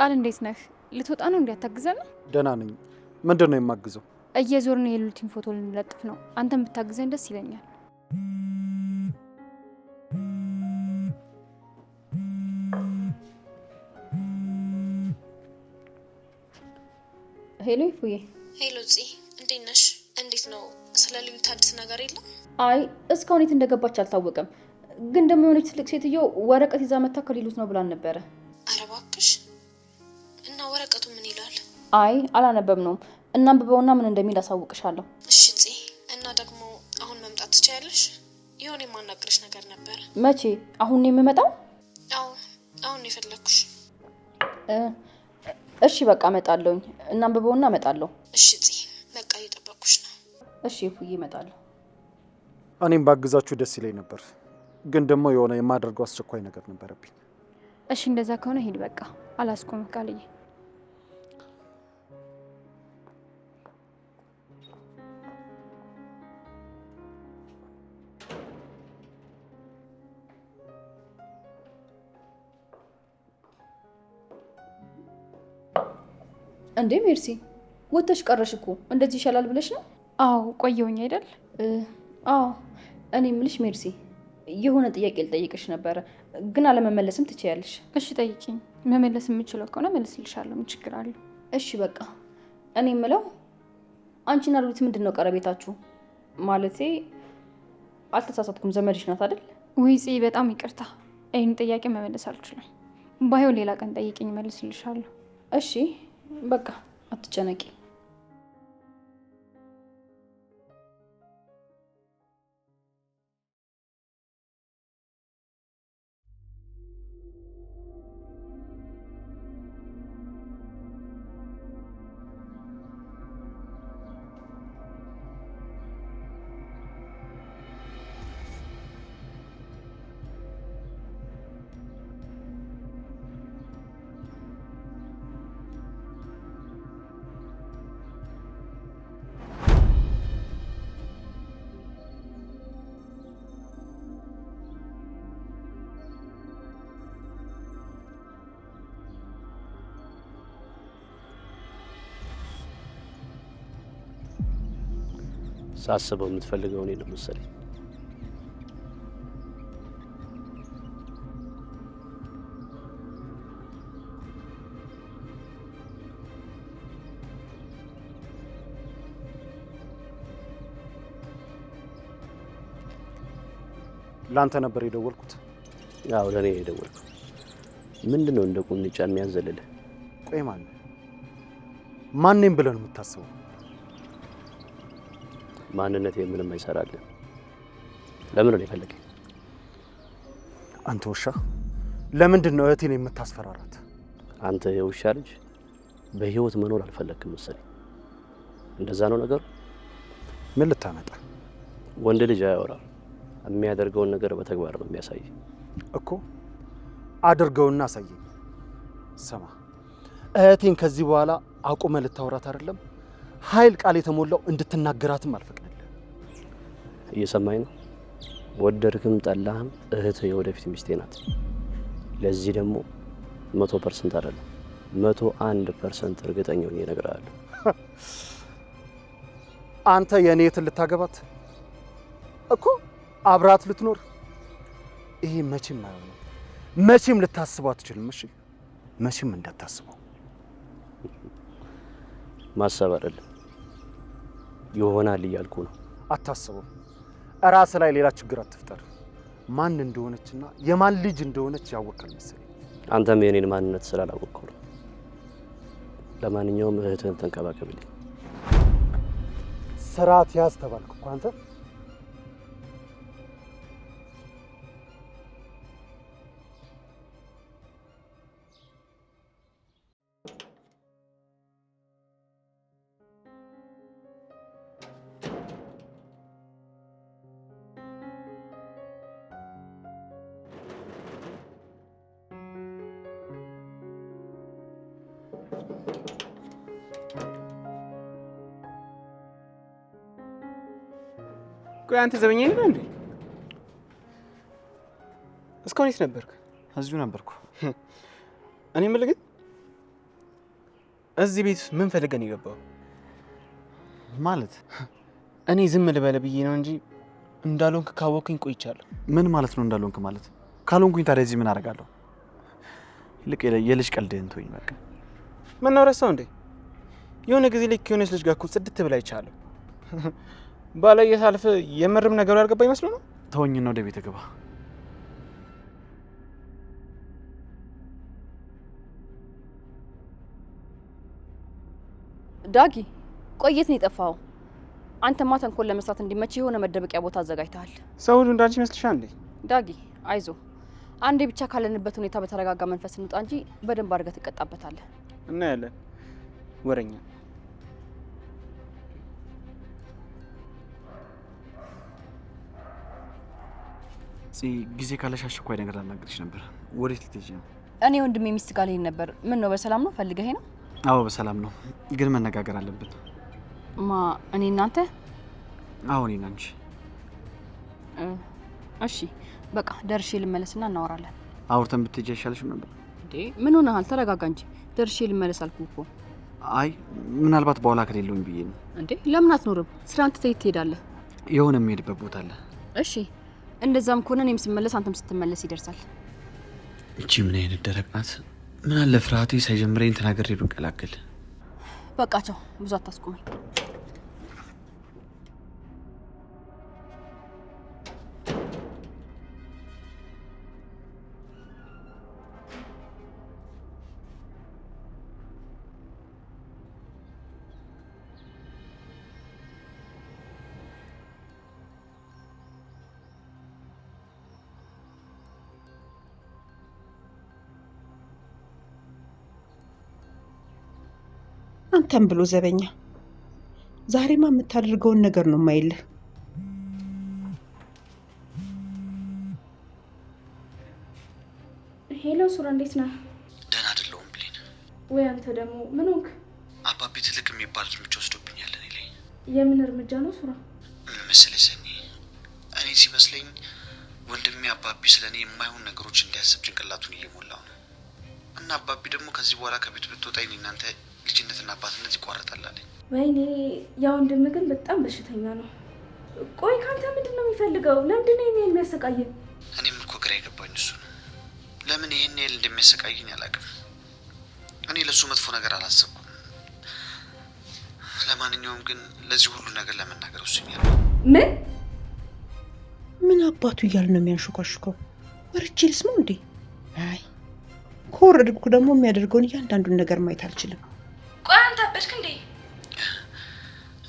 ቃል እንዴት ነህ? ልትወጣ ነው እንዲያታግዘን ነው? ደህና ነኝ። ምንድነው የማግዘው? እየዞርን የሉቲን ፎቶ ልንለጥፍ ነው። አንተም ብታግዘኝ ደስ ይለኛል። ሄሎ ይፉዬ። ሄሎ ፂ፣ እንዴት ነሽ? እንዴት ነው? ስለ ሉሊት አዲስ ነገር የለም? አይ እስካሁን የት እንደገባች አልታወቀም። ግን ደግሞ የሆነች ትልቅ ሴትዮ ወረቀት ይዛ መታ ከሌሉት ነው ብላን ነበረ። ኧረ እባክሽ። እና ወረቀቱ ምን ይላል? አይ አላነበብነውም። እናንብበውና ምን እንደሚል አሳውቅሻለሁ። እሺ ፂ። እና ደግሞ አሁን መምጣት ትችያለሽ? የሆነ የማናግርሽ ነገር ነበረ። መቼ? አሁን ነው የምመጣው? አዎ አሁን ነው የፈለኩሽ። እሺ በቃ እመጣለሁኝ። እናንብበውና እመጣለሁ። እሺ ፂ፣ በቃ እየጠበኩሽ ነው። እሺ ይፉዬ እመጣለሁ። እኔም ባግዛችሁ ደስ ይለኝ ነበር፣ ግን ደግሞ የሆነ የማደርገው አስቸኳይ ነገር ነበረብኝ። እሺ እንደዛ ከሆነ ሂድ በቃ። አላስቆምም ቃልዬ። እንዴ ሜርሲ ወጥተሽ ቀረሽ እኮ። እንደዚህ ይሻላል ብለሽ ነው? አዎ ቆየሁኝ አይደል? አዎ እኔ ምልሽ ሜርሲ የሆነ ጥያቄ ልጠይቅሽ ነበረ፣ ግን አለመመለስም ትችያለሽ። እሺ ጠይቂኝ። መመለስ የምችለው ከሆነ መልስልሻለሁ። ምን ችግር አለው? እሺ በቃ እኔ ምለው አንቺና ሉሊት ምንድን ነው ቀረቤታችሁ? ማለቴ አልተሳሳትኩም፣ ዘመድሽ ናት አይደል? ውይ ፂ በጣም ይቅርታ፣ ይህን ጥያቄ መመለስ አልችልም። ባይሆን ሌላ ቀን ጠይቂኝ፣ መልስልሻለሁ። እሺ በቃ አትጨነቂ። ሳስበው የምትፈልገው እኔ ነው መሰለኝ። ላንተ ነበር የደወልኩት። አዎ ለኔ የደወልኩት። ምንድነው እንደ ቁንጫ የሚያዘልልህ? ቆይ ማንንም ብለን የምታስበው? ማንነቴ ምንም አይሰራልህ። ለምን ነው የፈለገኝ? አንተ ውሻ፣ ለምንድን ነው እህቴን የምታስፈራራት? አንተ የውሻ ልጅ በህይወት መኖር አልፈለክም መሰለኝ። እንደዛ ነው ነገሩ? ምን ልታመጣ? ወንድ ልጅ አያወራም፣ የሚያደርገውን ነገር በተግባር ነው የሚያሳይ እኮ። አድርገውና አሳየኝ። ስማ፣ እህቴን ከዚህ በኋላ አቁመ ልታወራት አይደለም ኃይል ቃል የተሞላው እንድትናገራትም አልፈቅድልህ። እየሰማኝ ነው? ወደድክም ጠላህም እህትህ የወደፊት ሚስቴ ናት። ለዚህ ደግሞ 100% አይደለም 101% እርግጠኛ ነኝ እነግርሃለሁ። አንተ የኔ እህትን ልታገባት እኮ አብራት ልትኖር? ይሄ መቼም አይሆንም። መቼም ልታስበው አትችልም። እሺ መቼም እንዳታስበው። ማሰብ አይደለም ይሆናል እያልኩ ነው። አታስበው። እራስ ላይ ሌላ ችግር አትፍጠር። ማን እንደሆነችና የማን ልጅ እንደሆነች ያወቀል መሰለኝ። አንተም የኔን ማንነት ስላላወቅከው ነው። ለማንኛውም እህትህን ተንከባከብልኝ። ስርዓት ያዝ ተባልኩ እኮ አንተ። ቆይ አንተ ዘበኛ ነህ እንዴ? እስካሁን የት ነበርክ? እዚሁ ነበርኩ። እኔ የምልህ ግን እዚህ ቤት ምን ፈልገን ይገባው ማለት? እኔ ዝም ልበለ ብዬ ነው እንጂ እንዳልሆንክ ካወቅኩኝ ቆይቻለሁ። ምን ማለት ነው እንዳልሆንክ ማለት? ካልሆንኩኝ ታዲያ እዚህ ምን አደርጋለሁ? ይልቅ የልጅ ቀልድህን ተወኝ በቃ። ምን ነው ረሳው እንዴ? የሆነ ጊዜ ላይ ከሆነች ልጅ ጋር እኮ ጽድት ብላ ይቻለሁ። ባላየ ሳልፍ የምርም ነገሩ ያልገባ ይመስሉ ነው። ተወኝና ወደ ቤት ግባ። ዳጊ ቆየት ነው የጠፋው? አንተማ ተንኮል ለመስራት እንዲመች የሆነ መደበቂያ ቦታ አዘጋጅተሃል። ሰው ሁሉ እንዳንቺ ይመስልሻል እንዴ? ዳጊ አይዞ፣ አንዴ ብቻ ካለንበት ሁኔታ በተረጋጋ መንፈስ እንውጣ እንጂ በደንብ አድርገህ ትቀጣበታለህ። እናያለን። ወረኛ ጊዜ ካለሽ አስቸኳይ ነገር ላናግርሽ ነበር። ወዴት ልትሄጂ ነው? እኔ ወንድሜ ሚስት ጋር ልሄድ ነበር። ምን ነው በሰላም ነው? ፈልገህ ነው? አዎ በሰላም ነው፣ ግን መነጋገር አለብን። ማ እኔ እናንተ? አዎ እኔና አንቺ። እሺ በቃ ደርሼ ልመለስና እናወራለን። አውርተን ብትሄጂ አይሻልሽም ነበር? እንዴ ምን ሆነሃል? ተረጋጋ እንጂ። ደርሼ ልመለስ አልኩህ እኮ። አይ ምናልባት በኋላ ከሌለውኝ ብዬ ነው። እንዴ ለምን አትኖርም? ስራ አንተ ትሄዳለህ። የሆነ የሚሄድበት ቦታ አለ። እሺ እንደዛም ከሆነ እኔም ስመለስ አንተም ስትመለስ ይደርሳል። እቺ ምን አይነት ደረቅ ናት? ምን አለ ፍርሃቴ ሳይጀምረኝ ተናግሬ ብንቀላቀል። በቃ ቻው፣ ብዙ አታስቆመኝ። አንተም ብሎ ዘበኛ ዛሬማ የምታደርገውን ነገር ነው የማይልህ። ሄሎ ሱራ፣ እንዴት ነህ? ደህና አይደለሁም ብሌን። ወይ አንተ ደግሞ ምን ሆንክ? አባቢ ትልቅ የሚባል እርምጃ ወስዶብኛል እኔ ላይ። የምን እርምጃ ነው ሱራ? ምን መሰለሽ ሰኒ፣ እኔ ሲመስለኝ ወንድሜ አባቢ ስለኔ የማይሆን ነገሮች እንዲያስብ ጭንቅላቱን እየሞላው ነው። እና አባቢ ደግሞ ከዚህ በኋላ ከቤት ብትወጣ እኔ እናንተ ልጅነትና አባትነት ይቋረጣል አለኝ። ወይኔ ያ ወንድም ግን በጣም በሽተኛ ነው። ቆይ ካንተ ምንድን ነው የሚፈልገው? ለምንድን ነው የሚያሰቃየን? እኔም እኮ ግራ የገባኝ እሱ ነው። ለምን ይሄን ያህል እንደሚያሰቃየኝ አላውቅም። እኔ ለሱ መጥፎ ነገር አላሰብኩም። ለማንኛውም ግን ለዚህ ሁሉ ነገር ለመናገር ወስኛለሁ። ምን አባቱ እያለ ነው የሚያንሾካሹከው? ወርጄ ልስማው እንዴ? አይ ከወረድኩ ደግሞ የሚያደርገውን እያንዳንዱን ነገር ማየት አልችልም። ቆይ አንተ አበድክ እንዴ?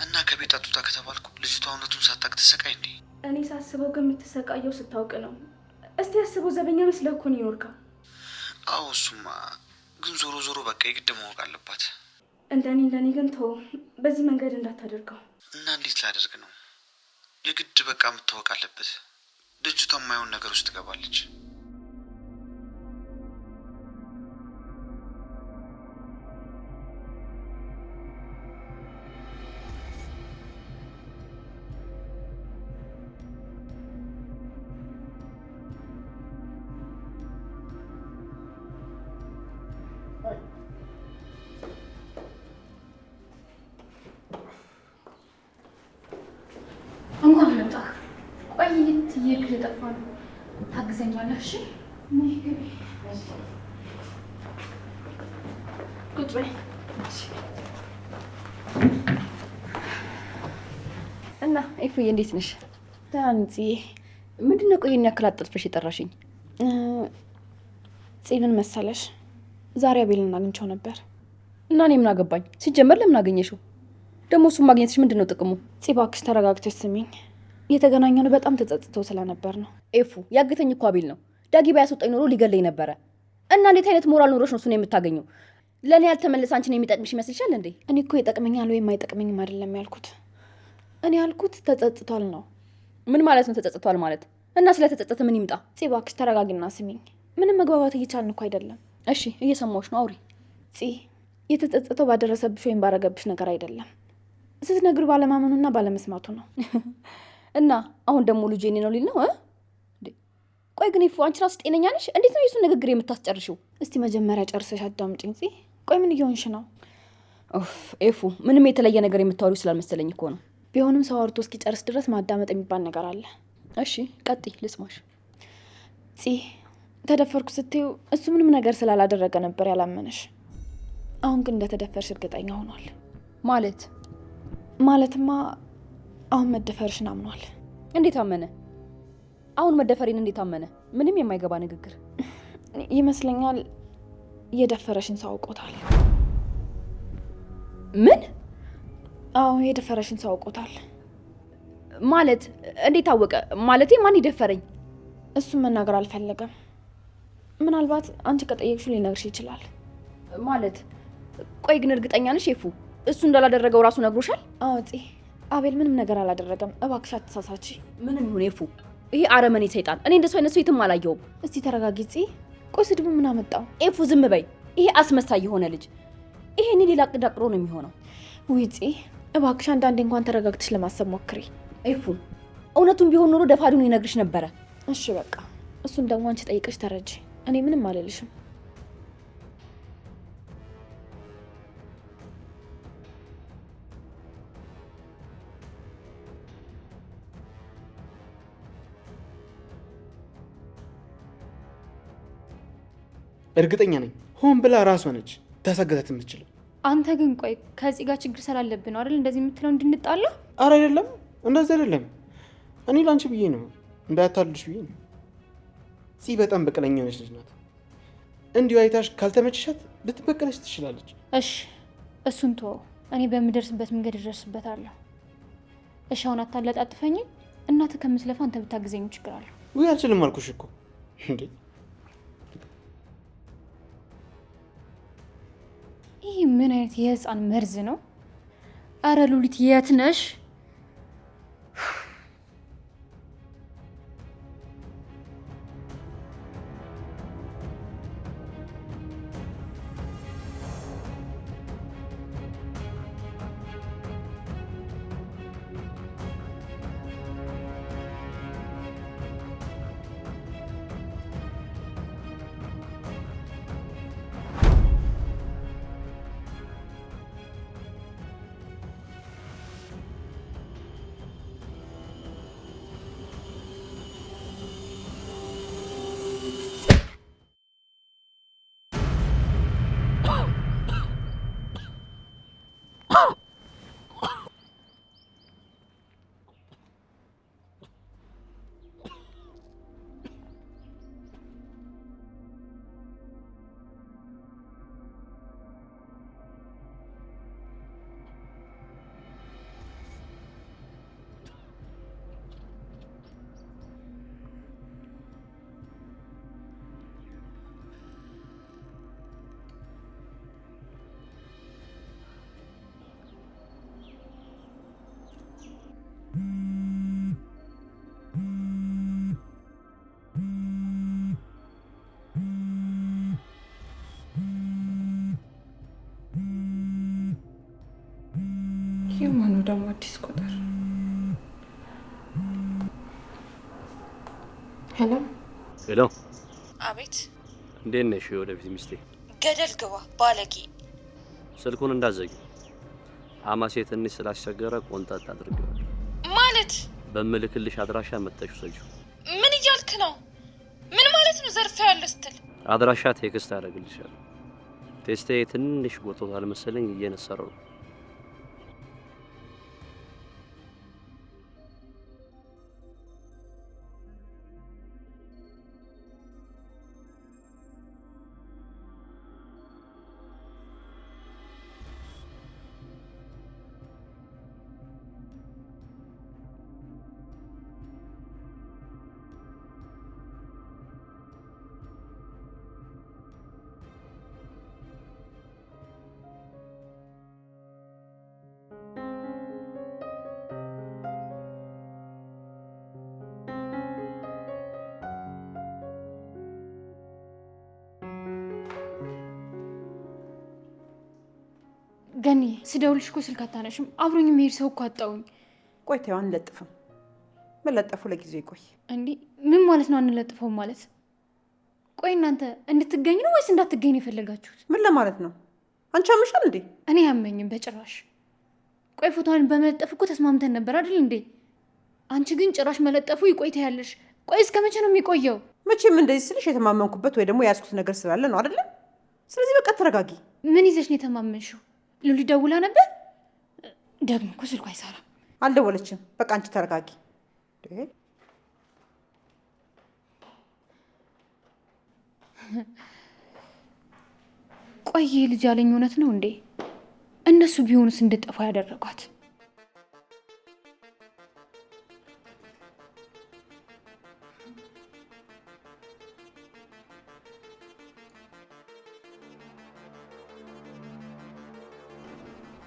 እና ከቤት አትውጣ ከተባልኩ ልጅቷ እውነቱን ሳታውቅ ትሰቃይ እንዴ? እኔ ሳስበው ግን የምትሰቃየው ስታውቅ ነው። እስቲ ያስበው፣ ዘበኛ መስለህ እኮ ነው የኖርከው። አዎ እሱማ፣ ግን ዞሮ ዞሮ በቃ የግድ ማወቅ አለባት። እንደኔ ግን ተው፣ በዚህ መንገድ እንዳታደርገው። እና እንዴት ላደርግ ነው? የግድ በቃ መታወቅ አለበት። ልጅቷ የማይሆን ነገር ውስጥ ትገባለች። እንኳን መጣህ። ቆይት ይክ የጠፋ ነው። ታግዘኛለህ? እሺ ቁጭ በይ እና ኤፍዬ እንዴት ነሽ? ታንጺ ምንድን ነው ቆይ ይሄን ያክል አጣጥፈሽ የጠራሽኝ? ምን መሰለሽ፣ ዛሬ አቤልን አግኝቼው ነበር እና እኔ ምን አገባኝ? ሲጀመር ለምን አገኘሽው? ደግሞ እሱን ማግኘትሽ ምንድን ነው ጥቅሙ? እባክሽ ተረጋግተሽ ስሚኝ። የተገናኘነው በጣም ተጸጽቶ ስለነበር ነው። ኤፉ ያገተኝ እኮ አቤል ነው። ዳጊ ባያስወጣኝ ኖሮ ሊገለኝ ነበረ። እና እንዴት አይነት ሞራል ኖሮሽ ነው እሱን የምታገኘው? ለእኔ ያልተመለሰ አንቺን የሚጠቅምሽ ይመስልሻል እንዴ? እኔ እኮ ይጠቅመኛል ወይም አይጠቅመኝም አይደለም ያልኩት። እኔ ያልኩት ተጸጽቷል ነው። ምን ማለት ነው ተጸጽቷል ማለት? እና ስለተጸጸተ ምን ይምጣ? እባክሽ ተረጋጊና ስሚኝ። ምንም መግባባት እየቻልን እኮ አይደለም። እሺ እየሰማሁሽ ነው፣ አውሪ። የተጸጸተው ባደረሰብሽ ወይም ባረገብሽ ነገር አይደለም፣ ስትነግሩ ባለማመኑና ባለመስማቱ ነው። እና አሁን ደግሞ ልጄ እኔ ነው ሊል ነው? ቆይ ግን ይፉ አንቺ ራስሽ ጤነኛ ነሽ? እንዴት ነው የሱን ንግግር የምታስጨርሽው? እስቲ መጀመሪያ ጨርሰሽ አዳምጪኝ። ቆይ ምን እየሆንሽ ነው? ኦፍ ኤፉ፣ ምንም የተለየ ነገር የምታወሪው ስላልመሰለኝ እኮ ነው። ቢሆንም ሰው አውርቶ እስኪጨርስ ድረስ ማዳመጥ የሚባል ነገር አለ። እሺ ቀጥይ፣ ልስማሽ። ተደፈርኩ ስትይው እሱ ምንም ነገር ስላላደረገ ነበር ያላመነሽ። አሁን ግን እንደተደፈርሽ እርግጠኛ ሆኗል። ማለትማ አሁን መደፈርሽን አምኗል። እንዴት አመነ? አሁን መደፈሬን እንዴት አመነ? ምንም የማይገባ ንግግር ይመስለኛል። የደፈረሽን ሰው አውቆታል። ምን? አዎ የደፈረሽን ሰው አውቆታል። ማለት እንዴት አወቀ? ማለቴ ማን ይደፈረኝ? እሱም መናገር አልፈለገም። ምናልባት አንቺ ከጠየቅሽው ሊነግርሽ ይችላል። ማለት ቆይ ግን እርግጠኛ ነሽ ኤፉ? እሱ እንዳላደረገው ራሱ ነግሮሻል? አዎ አቤል ምንም ነገር አላደረገም። እባክሽ አትሳሳቺ። ምንም ይሁን ኤፉ፣ ይሄ አረመኔ ሰይጣን፣ እኔ እንደሱ አይነት ሰው የትም አላየውም። እስቲ ተረጋጊ ቆይ ስድቡ ምን አመጣው? ኤፉ ዝም በይ። ይሄ አስመሳይ የሆነ ልጅ ይሄኔ ሌላ ቅድ አቅዶ ነው የሚሆነው። ውጪ እባክሽ፣ አንዳንዴ እንኳን ተረጋግተሽ ለማሰብ ሞክሪ። ኤፉ እውነቱን ቢሆን ኖሮ ደፋዱን ይነግርሽ ነበረ። እሺ በቃ እሱን ደግሞ አንቺ ጠይቀሽ ተረጂ። እኔ ምንም አልልሽም። እርግጠኛ ነኝ ሆን ብላ ራሷ ነች ታሳገታት የምትችለው። አንተ ግን ቆይ ከዚህ ጋር ችግር ስላለብን ነው አይደል እንደዚህ የምትለው እንድንጣላ? አረ አይደለም፣ እንደዚህ አይደለም። እኔ ላንቺ ብዬ ነው፣ እንዳያታልልሽ ብዬ ነው። በጣም በቀለኛ ነች ልጅ ናት። እንዲሁ አይታሽ ካልተመቸሻት ልትበቀለሽ ትችላለች። እሺ እሱን ተወው፣ እኔ በምደርስበት መንገድ እደርስበታለሁ። እሺ አሁን አታለጣጥፈኝም። እናትህ ከምትለፋ አንተ ብታግዘኝ ችግር አለው? ውይ አልችልም አልኩሽ እኮ እንዴ። ይህ ምን አይነት የህፃን መርዝ ነው? አረ ሉሊት የት ነሽ? የማኑ ደግሞ አዲስ ቁጥር? ሄሎ ሄሎ። አቤት። እንዴት ነሽ ወደፊት ሚስቴ? ገደል ግባ ባለጌ። ስልኩን እንዳዘጊ። አማሴ ትንሽ ስላስቸገረ ቆንጣጥ አድርጌዋለሁ። ማለት በምልክልሽ አድራሻ መጥተሽ ሰጂው። ምን እያልክ ነው? ምን ማለት ነው? ዘርፈው ያለ ስትል አድራሻ ቴክስት አደርግልሻለሁ። ቴስቴ ትንሽ ጎቶታል መሰለኝ እየነሰረው ነው። ገኒ ስደውልሽ እኮ ስልክ አታነሽም። አብሮኝ የሚሄድ ሰው እኮ አጣሁኝ። ቆይ ተይው፣ አንለጥፍም። መለጠፉ ለጊዜው ይቆይ። እንዴ ምን ማለት ነው አንለጥፈውም ማለት? ቆይ እናንተ እንድትገኝ ነው ወይስ እንዳትገኝ ነው የፈለጋችሁት? ምን ለማለት ነው? አንቺ አመሻል እንዴ? እኔ ያመኝም በጭራሽ። ቆይ ፎቶዋን በመለጠፍ እኮ ተስማምተን ነበር አይደል እንዴ? አንቺ ግን ጭራሽ መለጠፉ ይቆይታ ያለሽ። ቆይ እስከ መቼ ነው የሚቆየው? መቼም እንደዚህ ስልሽ የተማመንኩበት ወይ ደግሞ የያዝኩት ነገር ስላለ ነው አይደለም? ስለዚህ በቃ ተረጋጊ። ምን ይዘሽ ነው የተማመንሽው? ሉሊ ደውላ ነበር? ደግሞ እኮ ስልኳ አይሰራም። አልደወለችም። በቃ አንቺ ተረጋጊ። ቆይ ልጅ ያለኝ እውነት ነው እንዴ? እነሱ ቢሆኑስ እንድጠፋ ያደረጓት?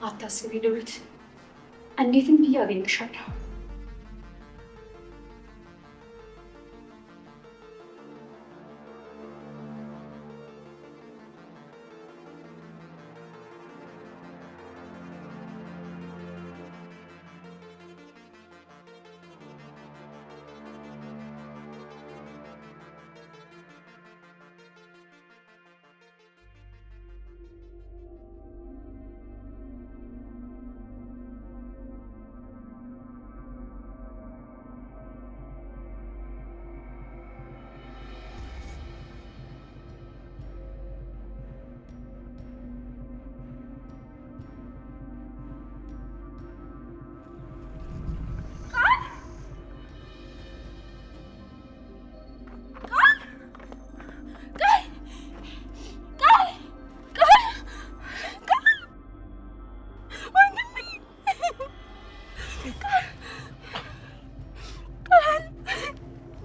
አታስቢ ሉሊት፣ እንዴትም ብዬ አገኝሻለሁ።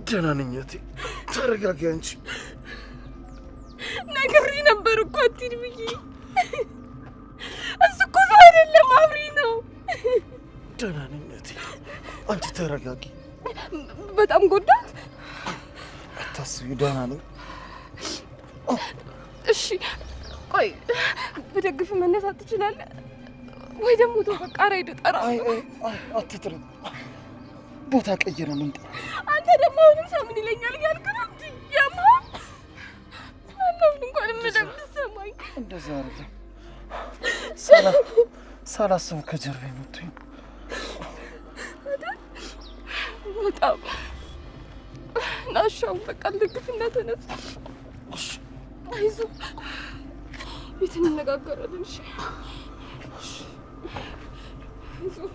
ደህና ነኝ እህቴ፣ ተረጋጊ። አንቺ ነግሬ ነበር እኮ አትሂድ ብዬ። እሱ እኮ ሰው አይደለም አብሪ ነው። ደህና ነኝ እህቴ፣ አንቺ ተረጋጊ። በጣም ጎዳት። አታስቢ፣ ደህና ነኝ። እሺ ቆይ በደግፍ መነሳት ትችላለህ ወይ? ደግሞ ተው በቃ ራይድ ጠራ። አይ አትጥሪ፣ ቦታ ቀይረን እንጠራ። አንተ ደግሞ አሁንም ሰው ምን ይለኛል እያልክ ነው እንጂ ያማ አሁን እንኳን እንደምትሰማኝ እንደዛ አይደለም። ሳላስብ ከጀርባ መጥቶኝ በጣም ናሻው። በቃ ልግፍና ተነስ። አይዞህ ቤት እንነጋገራለን። እሺ አይዞህ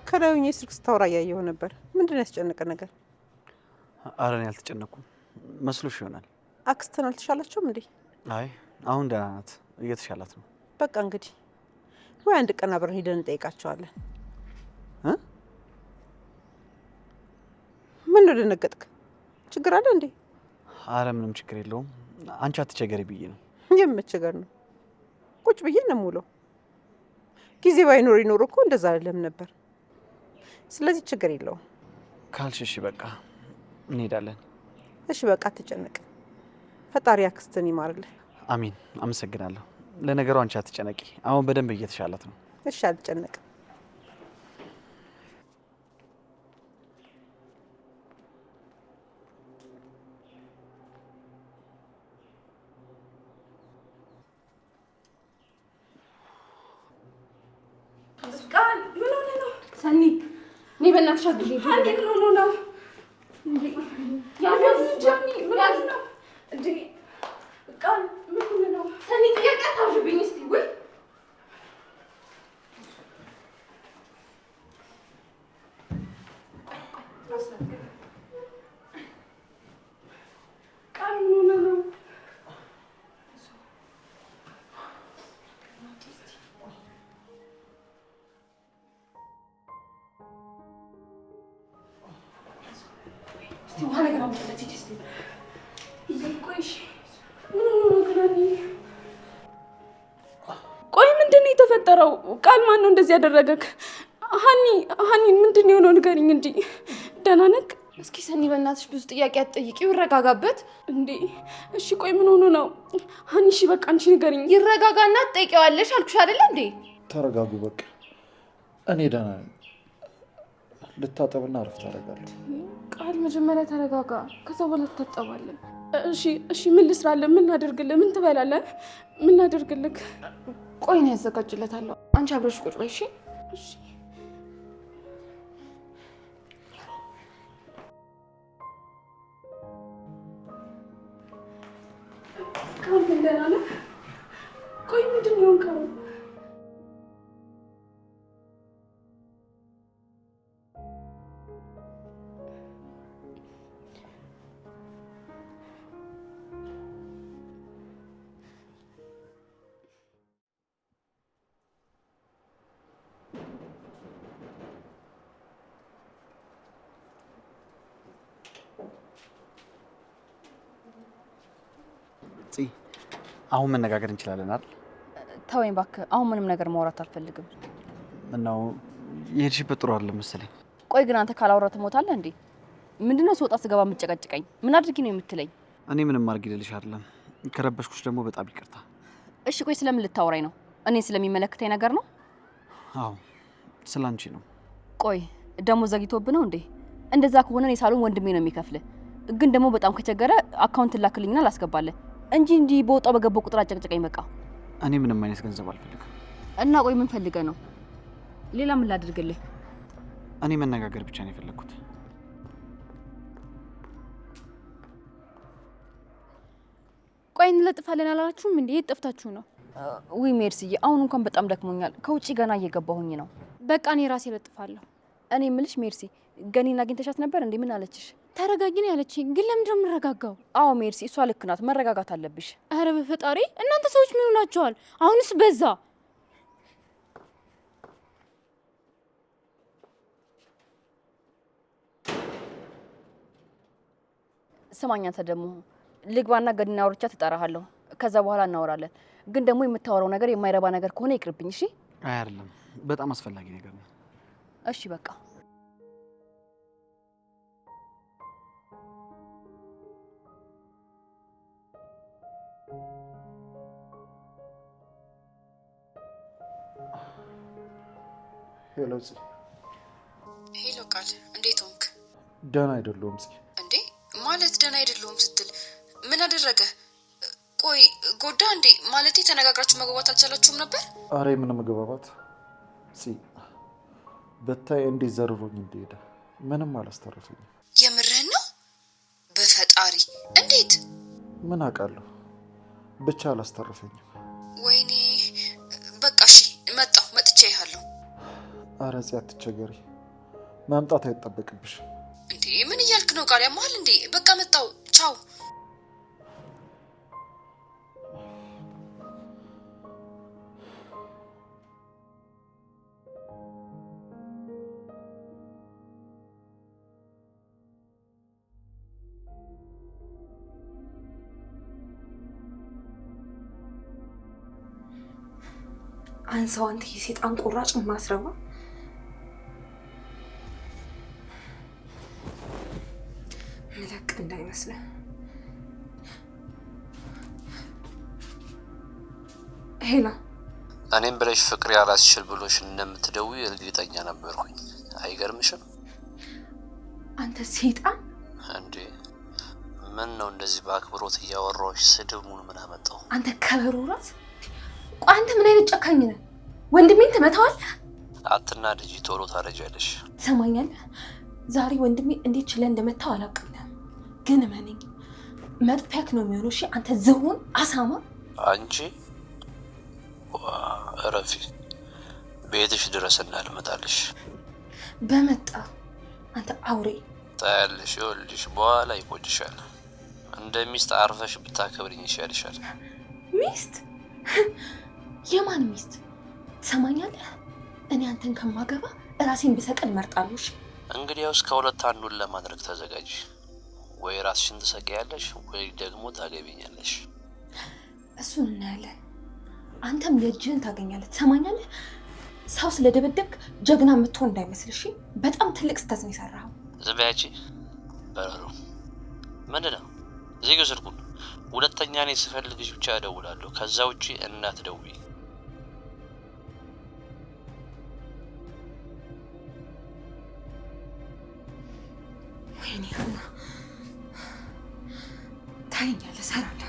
ከላዩኝ ስልክ ስታወራ እያየሁ ነበር። ምንድን ነው ያስጨነቀ ነገር? ኧረ እኔ አልተጨነኩም። መስሎሽ ይሆናል። አክስትን አልተሻላቸውም እንዴ? አይ አሁን ደህና ናት፣ እየተሻላት ነው። በቃ እንግዲህ ወይ አንድ ቀን አብረን ሄደን እንጠይቃቸዋለን። ምን ነው ደነገጥክ? ችግር አለ እንዴ? አረ ምንም ችግር የለውም። አንቺ አትቸገሪ ብዬ ነው። የምትቸገር ነው? ቁጭ ብዬ ነው የምውለው። ጊዜ ባይኖር ይኖር እኮ እንደዛ አይደለም ነበር። ስለዚህ ችግር የለውም ካልሽ እሺ በቃ እንሄዳለን። እሺ በቃ አትጨነቅ። ፈጣሪ አክስትን ይማርልህ። አሚን። አመሰግናለሁ። ለነገሩ አንቺ አትጨነቂ፣ አሁን በደንብ እየተሻላት ነው። እሺ አልጨነቅም። ቃል ምን ሆነ ነው? ሰኒ እኔ በእናትሽ አግዢ። አንዴ ምን ሆኖ ነው? ያገዙ ጀኒ ምን ያዝ ነው እንዴ? ቃል ምን ሆነ ነው? ሰኒ ጥያቄ አታብዥብኝ እስቲ። ወይ ቃል ምን ሆነ ነው? የምትፈራው? ቃል ማን ነው እንደዚህ ያደረገክ? ሀኒ ምንድን የሆነው ንገሪኝ እንጂ። ደህና ነህ? እስኪ ሰኒ በእናትሽ ብዙ ጥያቄ አትጠይቂው፣ ይረጋጋበት እንዴ። እሺ ቆይ ምን ሆኖ ነው? ሀኒ እሺ በቃ አንቺ ንገሪኝ። ይረጋጋና ትጠይቂዋለሽ አልኩሽ አይደል እንዴ? ተረጋጉ በቃ። እኔ ደህና ነኝ። ልታጠብና አረፍት አደርጋለሁ። ቃል መጀመሪያ ተረጋጋ፣ ከዛ በኋላ ትታጠባለን። እሺ ምን ልስራለን? ምን ላደርግልህ? ምን ትበላለህ? ምን ላደርግልህ? ቆይ ነው ያዘጋጅለታለሁ። አንቺ አብረሽ ቁጭ በይ። እሺ ቃል ግን ደህና ነህ? ቆይ ምንድን ነው የሆንከው? አሁን መነጋገር እንችላለን አይደል? ተወኝ እባክህ፣ አሁን ምንም ነገር ማውራት አልፈልግም። እናው የሄድሽበት ጥሩ አይደለም መሰለኝ። ቆይ ግን አንተ ካላወራ ትሞታለህ እንዴ? ምንድነው ስወጣ ስገባ የምትጨቀጭቀኝ? ምን አድርጊ ነው የምትለኝ? እኔ ምንም አድርጊ ልልሽ አይደለም። ከረበሽኩሽ ደግሞ በጣም ይቅርታ። እሺ ቆይ ስለምን ልታወራኝ ነው? እኔ ስለሚመለከተኝ ነገር ነው? አዎ ስላንቺ ነው። ቆይ ደግሞ ዘግይቶብህ ነው እንዴ? እንደዛ ከሆነ እኔ ሳሎን ወንድሜ ነው የሚከፍል። ግን ደግሞ በጣም ከቸገረ አካውንት ላክልኝና ላስገባለህ እንጂ በወጣው በገባው ቁጥር አጨቅጨቀኝ በቃ። እኔ ምንም አይነት ገንዘብ አልፈልግም። እና ቆይ ምን ፈልገህ ነው? ሌላ ምን ላድርግልህ? እኔ መነጋገር ብቻ ነው የፈለኩት። ቆይ እንለጥፋለን አላላችሁም እንዴ? የት ጠፍታችሁ ነው? ውይ ሜርስዬ፣ አሁን እንኳን በጣም ደክሞኛል። ከውጪ ገና እየገባሁኝ ነው። በቃ እኔ ራሴ ለጥፋለሁ። እኔ የምልሽ ሜርሲ፣ ገኒን አግኝተሻት ነበር እንዴ? ምን አለችሽ? ተረጋጊ ነው ያለችኝ። ግን ለምንድን ነው የምረጋጋው? አዎ ሜርሲ፣ እሷ ልክ ናት። መረጋጋት አለብሽ። አረ በፈጣሪ እናንተ ሰዎች ምን ሆናችኋል? አሁንስ በዛ። ስማኝ አንተ ደግሞ ልግባና ገኒን አውርቻት እጠራሃለሁ። ከዛ በኋላ እናወራለን። ግን ደግሞ የምታወራው ነገር የማይረባ ነገር ከሆነ ይቅርብኝ። እሺ? አይ አይደለም፣ በጣም አስፈላጊ ነገር ነው። እሺ በቃ ሄሎ ጽ ሄሎ ቃል፣ እንዴት ሆንክ? ደህና አይደለሁም ጽ። እንዴ ማለት ደህና አይደለሁም ስትል ምን አደረገ? ቆይ ጎዳ እንዴ? ማለቴ ተነጋግራችሁ መግባባት አልቻላችሁም ነበር? አረ ምን መግባባት ጽ፣ በታይ እንዴት ዘርሮኝ እንደሄደ ምንም አላስተረፈኝም። የምርህን ነው? በፈጣሪ እንዴት? ምን አውቃለሁ፣ ብቻ አላስተረፈኝም። ወይኔ በቃ እሺ፣ መጥቼ ይሃለሁ። አረ ጽ አትቸገሪ፣ መምጣት አይጠበቅብሽም። እንዴ ምን እያልክ ነው ቃል? ያማል እንዴ? በቃ መጣው። ቻው። አንሳው አንተ የሴጣን ቁራጭ ማስረባ። ምለቅ እንዳይመስልህ። ሄላ እኔም ብለሽ ፍቅር ያላስችል ብሎሽ እንደምትደውይ እርግጠኛ ነበርኩኝ። አይገርምሽም? አንተ ሴጣን እንዴ! ምን ነው እንደዚህ በአክብሮት እያወራሁሽ ስድብ ምን አመጣው? አንተ ከበሩ ራስ። ቆይ አንተ ምን አይነት ጨካኝ ነህ? ወንድሜን ትመታዋለህ? አትናደጂ፣ ቶሎ ታረጃለሽ። ትሰማኛለህ? ዛሬ ወንድሜ እንዴት ችለህ እንደመታው አላውቅም፣ ግን እመነኝ መጥፊያክ ነው የሚሆነው። እሺ አንተ ዝሆን አሳማ። አንቺ እረፊ፣ ቤትሽ ድረስ እናልመጣልሽ። በመጣ አንተ አውሬ ታያለሽ። ይኸውልሽ በኋላ ይቆጭሻል። እንደ ሚስት አርፈሽ ብታከብሪኝ ይሻልሻል። ሚስት? የማን ሚስት? ትሰማኛለህ? እኔ አንተን ከማገባ ራሴን ብሰቅል እመርጣለሁ። እሺ እንግዲያውስ ከሁለት አንዱን ለማድረግ ተዘጋጅ። ወይ ራስሽን ትሰቂያለሽ ወይ ደግሞ ታገቢኛለሽ። እሱን እናያለን። አንተም የእጅህን ታገኛለህ። ትሰማኛለህ? ሰው ስለደበደብክ ጀግና የምትሆን እንዳይመስልሽ። በጣም ትልቅ ስህተት ነው የሰራኸው። ዝም በያቺ በረሮ። ምንድን ነው ዝጊው ስልኩን። ሁለተኛ እኔ ስፈልግሽ ብቻ እደውላለሁ። ከዛ ውጪ እንዳትደውይ። ወይኔ ታየኛለህ፣ እሰራለሁ።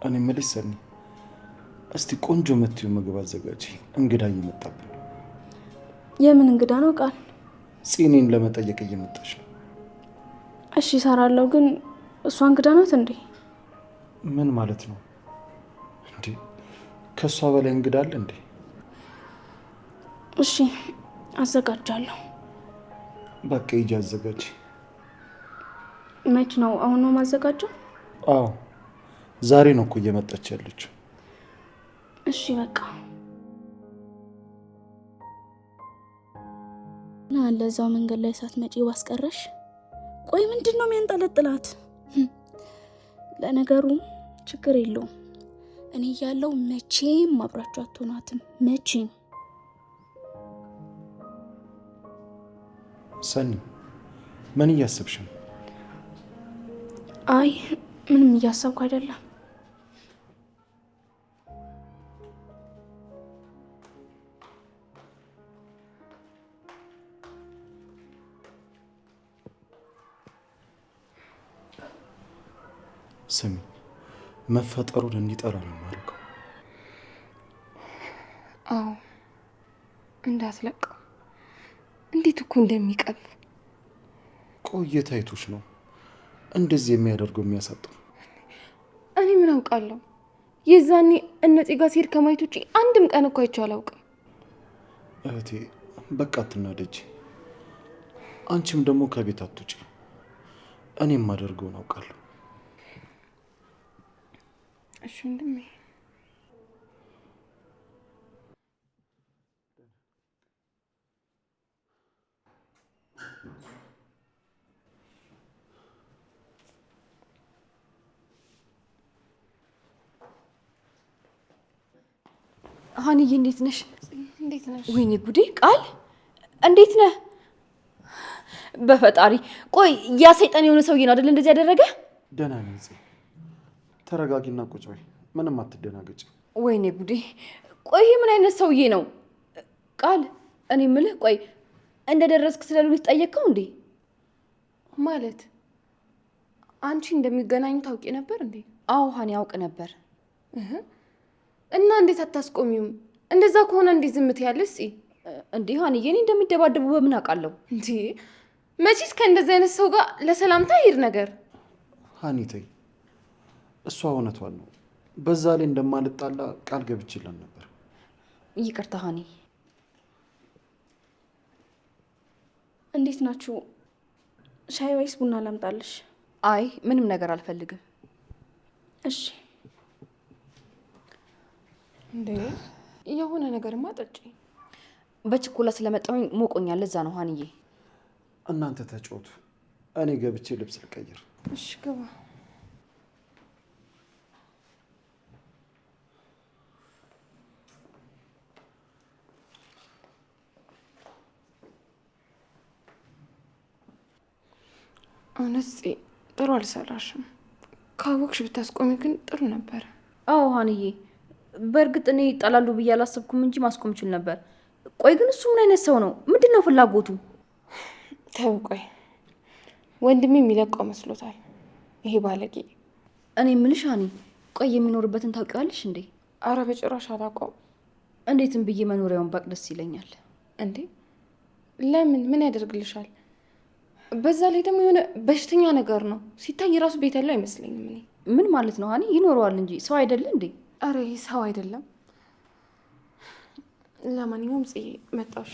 እኔ የምልሽ ሰኒ፣ እስቲ ቆንጆ የምትይው ምግብ አዘጋጂ። እንግዳ እየመጣብን። የምን እንግዳ ነው ቃል? ፂኔን ለመጠየቅ እየመጣች ነው። እሺ እሰራለሁ። ግን እሷ እንግዳ ናት እንዴ? ምን ማለት ነው እንዴ? ከእሷ በላይ እንግዳ አለ እንዴ? እሺ አዘጋጃለሁ። በቃ ሂጂ አዘጋጂ። መች ነው? አሁን ነው ማዘጋጀው? አዎ ዛሬ ነው እኮ እየመጣች ያለችው። እሺ በቃ ና ለዛው መንገድ ላይ ሳትመጪ ባስቀረሽ። ቆይ ምንድን ነው የሚያንጠለጥላት? ለነገሩ ችግር የለውም። እኔ እያለሁ መቼም አብራችሁ አትሆናትም። መቼም። ሰኒ ምን እያሰብሽ ነው? አይ ምንም እያሰብኩ አይደለም። ስሚ፣ መፈጠሩን እንዲጠራ ነው የማደርገው። አዎ እንዳትለቀው። እንዴት እኮ እንደሚቀል። ቆየት አይቶሽ ነው እንደዚህ የሚያደርገው የሚያሳጣው? እኔ ምን አውቃለሁ? የዛኔ እነዚህ ጋር ሲሄድ ከማየት ውጪ አንድም ቀን እኮ አይቼው አላውቅም። እህቴ በቃ አትናደጂ። አንቺም ደግሞ ከቤት አትውጪ። እኔ የማደርገውን አውቃለሁ። እሺ ወንድሜ። ሀኒዬ እንዴት ነሽ? እንዴት ነሽ? ወይኔ ጉዴ! ቃል እንዴት ነህ? በፈጣሪ ቆይ፣ ያ ሰይጣን የሆነ ሰውዬ ነው አይደል እንደዚህ ያደረገ? ደህና ነኝ። ተረጋጊና ቁጭ በይ። ምንም አትደናገጭ። ወይኔ ጉዴ! ቆይ ምን አይነት ሰውዬ ነው? ቃል እኔ የምልህ ቆይ እንደደረስክ ስለ ሉሊት ጠየቅከው እንዴ? ማለት አንቺ እንደሚገናኙ ታውቂ ነበር እንዴ? አዎ ሀኒ ያውቅ ነበር። እና እንዴት አታስቆሚውም? እንደዛ ከሆነ እንዴት ዝም ትያለሽ? እንዴ ሀኒዬ፣ እኔ እንደሚደባደቡ በምን አውቃለሁ እንዴ? መቼስ ከእንደዚህ አይነት ሰው ጋር ለሰላምታ ይሄድ ነገር። ሀኒ ተይ፣ እሷ እውነቷን ነው። በዛ ላይ እንደማልጣላ ቃል ገብቼለን ነበር። ይቅርታ ሀኒ። እንዴት ናችሁ? ሻይ ወይስ ቡና ላምጣልሽ? አይ ምንም ነገር አልፈልግም። እሺ። እንዴ የሆነ ነገርማ ጠጪ። በችኮላ ስለመጣሁኝ ሞቆኛል። ለዛ ነው ሀኒዬ። እናንተ ተጫወቱ፣ እኔ ገብቼ ልብስ ልቀይር። እሺ ግባ። እውነት ጥሩ አልሰራሽም። ካወቅሽ ብታስቆሚ ግን ጥሩ ነበር። አዎ ሀኒዬ፣ በእርግጥ እኔ ይጣላሉ ብዬ አላሰብኩም እንጂ ማስቆም ችል ነበር። ቆይ ግን እሱ ምን አይነት ሰው ነው? ምንድን ነው ፍላጎቱ? ተው ቆይ፣ ወንድሜ የሚለቀው መስሎታል ይሄ ባለጌ። እኔ የምልሽ ሀኒ፣ ቆይ የሚኖርበትን ታውቂዋለሽ እንዴ? አረ በጭራሽ አላውቀውም። እንዴትም ብዬ መኖሪያውን ባቅ ደስ ይለኛል። እንዴ ለምን? ምን ያደርግልሻል? በዛ ላይ ደግሞ የሆነ በሽተኛ ነገር ነው ሲታይ፣ ራሱ ቤት ያለው አይመስለኝም። እኔ ምን ማለት ነው ሀኒ? ይኖረዋል እንጂ ሰው አይደለ እንዴ? አረ ይህ ሰው አይደለም። ለማንኛውም መጣሽ